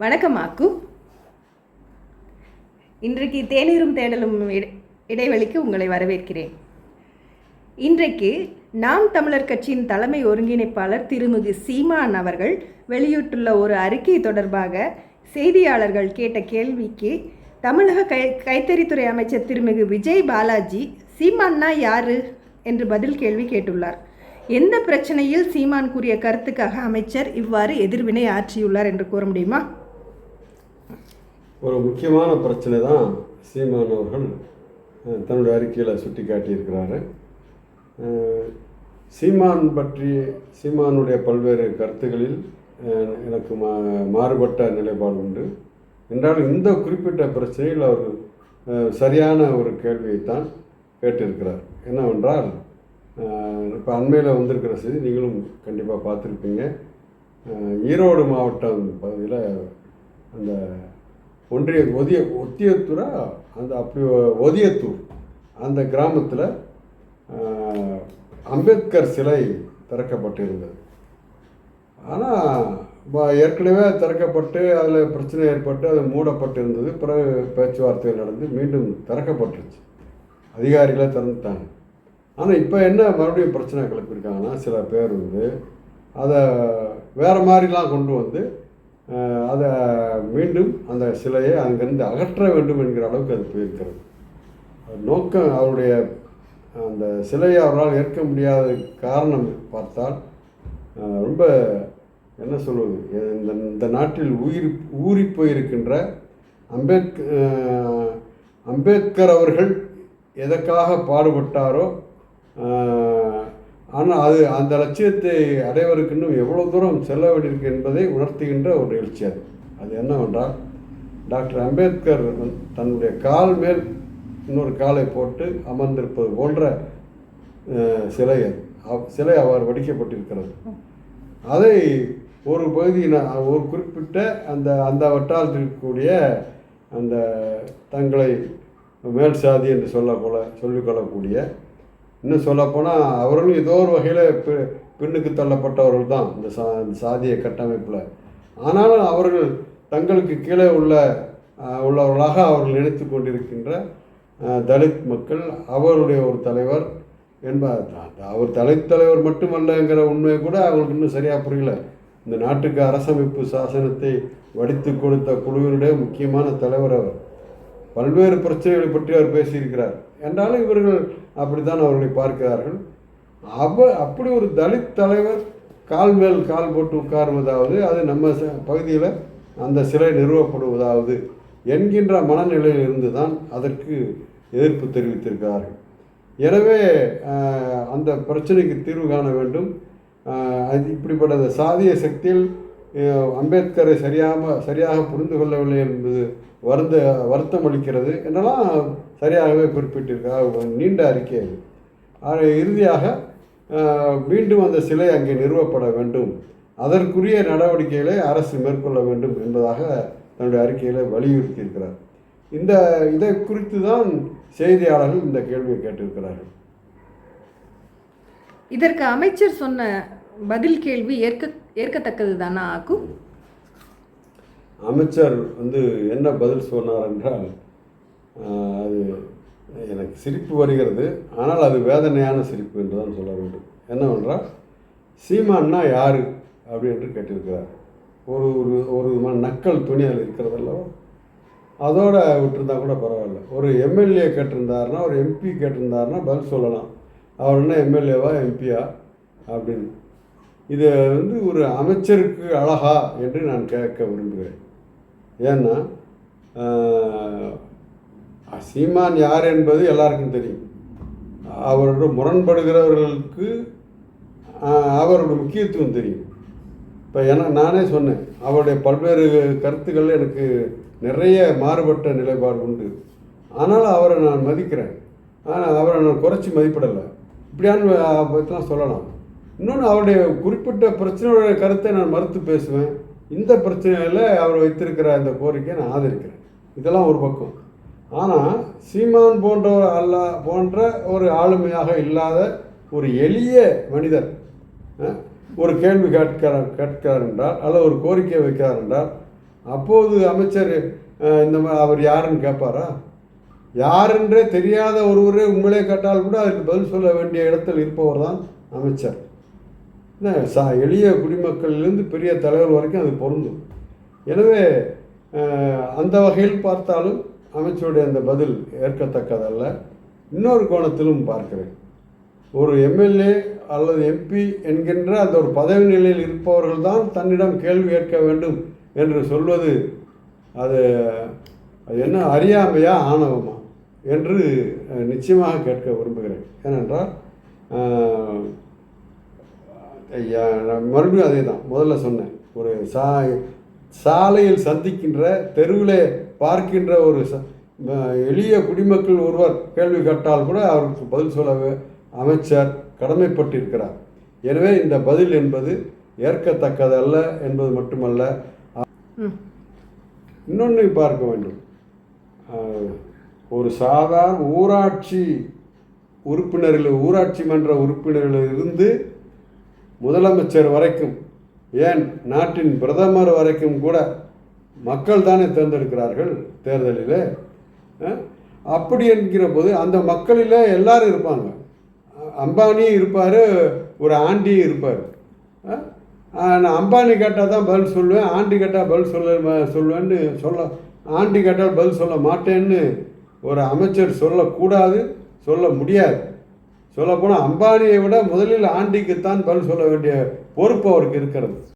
வணக்கம் ஆக்கு. இன்றைக்கு தேநீரும் தேடலும் இடைவெளிக்கு உங்களை வரவேற்கிறேன். இன்றைக்கு நாம் தமிழர் கட்சியின் தலைமை ஒருங்கிணைப்பாளர் திருமிகு சீமான் அவர்கள் வெளியிட்டுள்ள ஒரு அறிக்கை தொடர்பாக செய்தியாளர்கள் கேட்ட கேள்விக்கு தமிழக கைத்தறித்துறை அமைச்சர் திருமிகு விஜய் பாலாஜி சீமான்னா யாரு என்று பதில் கேள்வி கேட்டுள்ளார். எந்த பிரச்சனையில் சீமான் கூறிய கருத்துக்காக அமைச்சர் இவ்வாறு எதிர்வினை ஆற்றியுள்ளார் என்று கூற முடியுமா? ஒரு முக்கியமான பிரச்சனை தான் சீமான் அவர்கள் தன்னுடைய அறிக்கையில் சுட்டி காட்டியிருக்கிறாரு. சீமானுடைய பல்வேறு கருத்துக்களில் எனக்கு மாறுபட்ட நிலைப்பாடு உண்டு என்றாலும் இந்த குறிப்பிட்ட பிரச்சனையில் அவர் சரியான ஒரு கேள்வியைத்தான் கேட்டிருக்கிறார். என்னவென்றால், இப்போ அண்மையில் வந்திருக்கிற செய்தி நீங்களும் கண்டிப்பாக பார்த்துருப்பீங்க. ஈரோடு மாவட்டம் பகுதியில் அந்த ஒத்தியத்தூரா ஒதியத்தூர் அந்த கிராமத்தில் அம்பேத்கர் சிலை திறக்கப்பட்டிருந்தது. ஆனால் ஏற்கனவே திறக்கப்பட்டு அதில் பிரச்சனை ஏற்பட்டு அது மூடப்பட்டிருந்தது. பிறகு பேச்சுவார்த்தைகள் நடந்து மீண்டும் திறக்கப்பட்டுருச்சு, அதிகாரிகளை திறந்துட்டாங்க. ஆனால் இப்போ என்ன மறுபடியும் பிரச்சனை கிளப்பியிருக்காங்கன்னா, சில பேர் அதை வேறு மாதிரிலாம் கொண்டு வந்து அதை மீண்டும் அந்த சிலையை அங்கேருந்து அகற்ற வேண்டும் என்கிற அளவுக்கு அது போயிருக்கிறது. நோக்கம், அவருடைய அந்த சிலையை அவரால் ஏற்க முடியாத காரணம் பார்த்தால் ரொம்ப என்ன சொல்வது, இந்த நாட்டில் ஊறி போயிருக்கின்ற அம்பேத்கர் அவர்கள் எதற்காக பாடுபட்டாரோ, ஆனால் அந்த லட்சியத்தை அடைவதற்கு இன்னும் எவ்வளோ தூரம் செல்ல வேண்டியிருக்கு என்பதை உணர்த்துகின்ற ஒரு நிகழ்ச்சி அது என்னவென்றால், டாக்டர் அம்பேத்கர் தன்னுடைய கால் மேல் இன்னொரு காலை போட்டு அமர்ந்திருப்பது போன்ற சிலை அவர் வடிக்கப்பட்டிருக்கிறது. அதை ஒரு ஒரு குறிப்பிட்ட அந்த வட்டாரத்தில் இருக்கக்கூடிய அந்த தங்களை மேல் சாதி என்று சொல்லிக்கொள்ளக்கூடிய, இன்னும் சொல்லப்போனால் அவர்களும் ஏதோ ஒரு வகையில் பின்னுக்கு தள்ளப்பட்டவர்கள் தான் இந்த சாதிய கட்டமைப்பில். ஆனாலும் அவர்கள் தங்களுக்கு கீழே உள்ளவர்களாக அவர்கள் நினைத்து கொண்டிருக்கின்ற தலித் மக்கள் அவருடைய ஒரு தலைவர் அவர் தலைவர் மட்டுமல்லங்கிற உண்மை கூட அவங்களுக்கு இன்னும் சரியாக புரியல. இந்த நாட்டுக்கு அரசமைப்பு சாசனத்தை வடித்து கொடுத்த குழுவினுடைய முக்கியமான தலைவர் அவர். பல்வேறு பிரச்சனைகளை பற்றி அவர் பேசியிருக்கிறார். என்றாலும் இவர்கள் அப்படித்தான் அவர்களை பார்க்கிறார்கள். அப்படி ஒரு தலித் தலைவர் கால் மேல் கால் போட்டு உட்காருவதாவது, அது நம்ம பகுதியில் அந்த சிலை நிறுவப்படுவதாவது என்கின்ற மனநிலையில் இருந்து தான் அதற்கு எதிர்ப்பு தெரிவித்திருக்கிறார்கள். எனவே அந்த பிரச்சனைக்கு தீர்வு காண வேண்டும். இப்படிப்பட்ட சாதிய சக்தியில் அம்பேத்கரை சரியாக புரிந்து கொள்ளவில்லை என்பது வருத்தம் அளிக்கிறது என்றெல்லாம் சரியாகவே குறிப்பிட்டிருக்கார். நீண்ட அறிக்கை அது. இறுதியாக மீண்டும் அந்த சிலை அங்கே நிறுவப்பட வேண்டும், அதற்குரிய நடவடிக்கைகளை அரசு மேற்கொள்ள வேண்டும் என்பதாக தன்னுடைய அறிக்கையில் வலியுறுத்தியிருக்கிறார். இதை குறித்து தான் செய்தியாளர்கள் இந்த கேள்வியை கேட்டிருக்கிறார்கள். இதற்கு அமைச்சர் சொன்ன பதில் கேள்வி ஏற்கத்தக்கது தானா ஆக்கு? அமைச்சர் என்ன பதில் சொன்னார் என்றால், அது எனக்கு சிரிப்பு வருகிறது, ஆனால் அது வேதனையான சிரிப்பு என்று தான் சொல்ல வேண்டும். என்னவென்றால், சீமான்னா யார் அப்படி என்று கேட்டிருக்கிறார். ஒரு விதமான நக்கல் துணி அதில் இருக்கிறதல்லவா, அதோடு விட்டுருந்தா கூட பரவாயில்ல. ஒரு எம்எல்ஏ கேட்டிருந்தாருன்னா, ஒரு எம்பி கேட்டிருந்தாருன்னா பதில் சொல்லலாம். அவர் என்ன எம்எல்ஏவா எம்பியா அப்படின்னு. இது ஒரு அமைச்சருக்கு அழகா என்று நான் கேட்க விரும்புகிறேன். ஏன்னா சீமான் யார் என்பது எல்லாருக்கும் தெரியும். அவரோட முரண்படுகிறவர்களுக்கு அவரோட முக்கியத்துவம் தெரியும். இப்போ நானே சொன்னேன், அவருடைய பல்வேறு கருத்துக்கள் எனக்கு நிறைய மாறுபட்ட நிலைப்பாடு உண்டு. ஆனால் அவரை நான் மதிக்கிறேன், ஆனால் அவரை நான் குறைச்சி மதிப்பிடலை இப்படியான்னு சொல்லலாம். இன்னொன்று, அவருடைய குறிப்பிட்ட பிரச்சனையோட கருத்தை நான் மறுத்து பேசுவேன். இந்த பிரச்சனையில் அவர் வைத்திருக்கிற அந்த கோரிக்கையை நான் ஆதரிக்கிறேன். இதெல்லாம் ஒரு பக்கம். ஆனால் சீமான் போன்ற ஒரு ஆளுமையாக இல்லாத ஒரு எளிய மனிதர் ஒரு கேள்வி கேட்கிறார் என்றால், அல்லது ஒரு கோரிக்கை வைக்கிறார் என்றால், அப்போது அமைச்சர் இந்த மாதிரி அவர் யாருன்னு கேட்பாரா? யாரென்றே தெரியாத ஒருவரே உங்களே கேட்டால் கூட அதுக்கு பதில் சொல்ல வேண்டிய இடத்தில் இருப்பவர் தான் அமைச்சர். எளிய குடிமக்களிலிருந்து பெரிய தலைவர் வரைக்கும் அது பொருந்தும். எனவே அந்த வகையில் பார்த்தாலும் அமைச்சருடைய அந்த பதில் ஏற்கத்தக்கதல்ல. இன்னொரு கோணத்திலும் பார்க்கிறேன். ஒரு எம்எல்ஏ அல்லது எம்பி என்கின்ற அந்த ஒரு பதவி நிலையில் இருப்பவர்கள் தான் தன்னிடம் கேள்வி கேட்க வேண்டும் என்று சொல்வது அது என்ன அறியாமையா ஆணவமா என்று நிச்சயமாக கேட்க விரும்புகிறேன். ஏனென்றால் நான் மறுபடியும் அதே தான் முதல்ல சொன்னேன். ஒரு சாலையில் சந்திக்கின்ற தெருவில் பார்க்கின்ற ஒரு எளிய குடிமக்கள் ஒருவர் கேள்வி கேட்டால் கூட அவருக்கு பதில் சொல்ல அமைச்சர் கடமைப்பட்டிருக்கிறார். எனவே இந்த பதில் என்பது ஏற்கத்தக்கதல்ல என்பது மட்டுமல்ல, இன்னொன்று பார்க்க வேண்டும். ஒரு சாதாரண ஊராட்சி மன்ற உறுப்பினர்களிலிருந்து முதலமைச்சர் வரைக்கும், ஏன் நாட்டின் பிரதமர் வரைக்கும் கூட மக்கள் தானே தேர்ந்தெடுக்கிறார்கள் தேர்தலில். அப்படி என்கிற போது அந்த மக்களில் எல்லாரும் இருப்பாங்க. அம்பானியும் இருப்பார், ஒரு ஆண்டியும் இருப்பார். நான் அம்பானி கேட்டால் தான் பதில் சொல்லுவேன், ஆண்டி கேட்டால் பதில் சொல்லுவேன்னு ஆண்டி கேட்டால் பதில் சொல்ல மாட்டேன்னு ஒரு அமைச்சர் சொல்லக்கூடாது, சொல்ல முடியாது. சொல்லப்போனால் அம்பானியை விட முதலில் ஆண்டிக்குத்தான் பதில் சொல்ல வேண்டிய பொறுப்பு அவருக்கு இருக்கிறது.